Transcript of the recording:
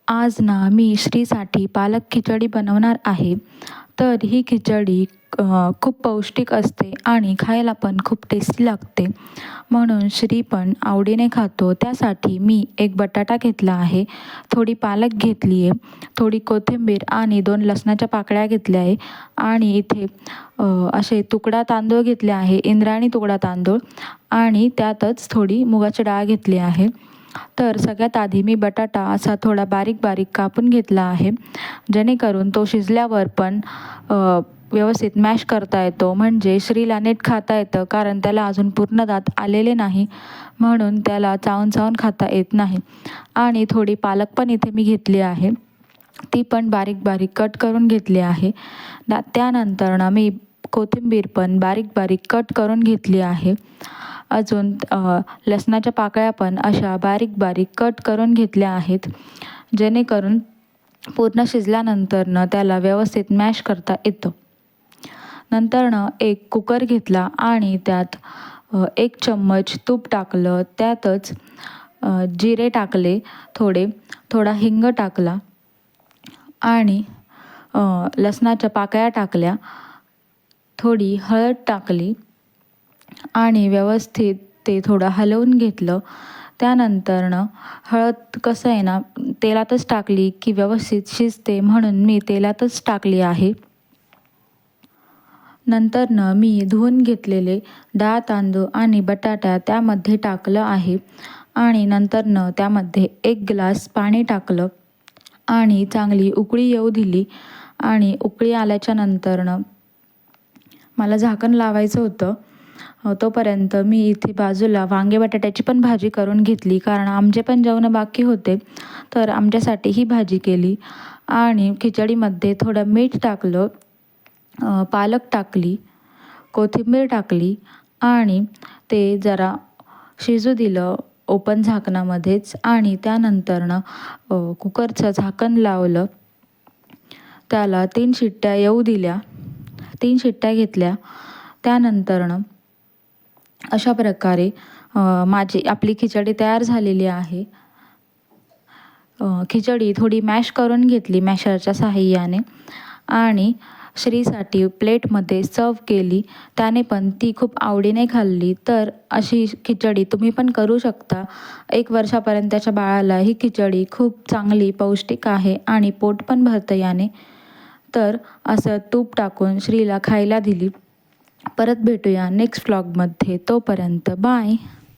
आज ना मी श्रीसाठी पालक खिचडी बनवणार आहे. तर ही खिचडी खूप पौष्टिक असते आणि खायला पण खूप टेस्टी लागते. म्हणून श्री पण आवडीने खातो. त्यासाठी मी एक बटाटा घेतला आहे, थोडी पालक घेतली आहे, थोडी कोथिंबीर आणि 2 लसणाच्या पाकळ्या घेतल्या आहे आणि इथे असे तुकडा तांदूळ घेतले आहे, इंद्रायणी तुकडा तांदूळ आणि त्यातच थोडी मुगाची डाळ घेतली आहे. तर सगळ्यात आधी मी बटाटा असा थोडा बारीक बारीक कापून घेतला आहे, जेणेकरून तो शिजल्यावर पण व्यवस्थित मॅश करता येतो, म्हणजे श्रीला नीट खाता येतं. कारण त्याला अजून पूर्ण दात आलेले नाही, म्हणून त्याला चावून चावून खाता येत नाही. आणि थोडी पालक पण इथे मी घेतली आहे, ती पण बारीक बारीक कट करून घेतली आहे. त्यानंतर ना मी कोथिंबीर पण बारीक बारीक कट करून घेतली आहे. अजून लसणाच्या पाकळ्या पण अशा बारीक बारीक कट करून घेतल्या आहेत, जेणेकरून पूर्ण शिजल्यानंतरनं त्याला व्यवस्थित मॅश करता येतं. नंतरनं एक कुकर घेतला आणि त्यात 1 चम्मच तूप टाकलं. त्यातच जिरे टाकले थोडा हिंग टाकला आणि लसणाच्या पाकळ्या टाकल्या, थोडी हळद टाकली आणि व्यवस्थित ते थोडं हलवून घेतलं. त्यानंतरनं हळद कसं आहे ना, तेलातच टाकली की व्यवस्थित शिजते, म्हणून मी तेलातच टाकली आहे. नंतरनं मी धुवून घेतलेले डाळ, तांदूळ आणि बटाटा त्यामध्ये टाकलं आहे आणि नंतरनं त्यामध्ये 1 ग्लास पाणी टाकलं आणि चांगली उकळी येऊ दिली. आणि उकळी आल्याच्या नंतरनं मला झाकण लावायचं होतं. तोपर्यंत मी इथे बाजूला वांगे बटाट्याची पण भाजी करून घेतली, कारण आमचे पण जेवणं बाकी होते, तर आमच्यासाठी ही भाजी केली. आणि खिचडीमध्ये थोडं मीठ टाकलं, पालक टाकली, कोथिंबीर टाकली आणि ते जरा शिजू दिलं ओपन झाकणामध्येच. आणि त्यानंतरनं कुकरचं झाकण लावलं, त्याला 3 शिट्ट्या येऊ दिल्या. 3 शिट्ट्या घेतल्या. त्यानंतरनं अशा प्रकारे आपली खिचडी तयार झालेली आहे. खिचडी थोडी मॅश करून घेतली मॅशरच्या साहाय्याने आणि श्रीसाठी प्लेटमध्ये सर्व केली. त्याने पण ती खूप आवडीने खाल्ली. तर अशी खिचडी तुम्ही पण करू शकता. 1 वर्षापर्यंतच्या बाळाला ही खिचडी खूप चांगली पौष्टिक आहे आणि पोट पण भरतं याने. तर असं तूप टाकून श्रीला खायला दिली. परत भेटूया नेक्स्ट व्लॉगमध्ये. तोपर्यंत बाय.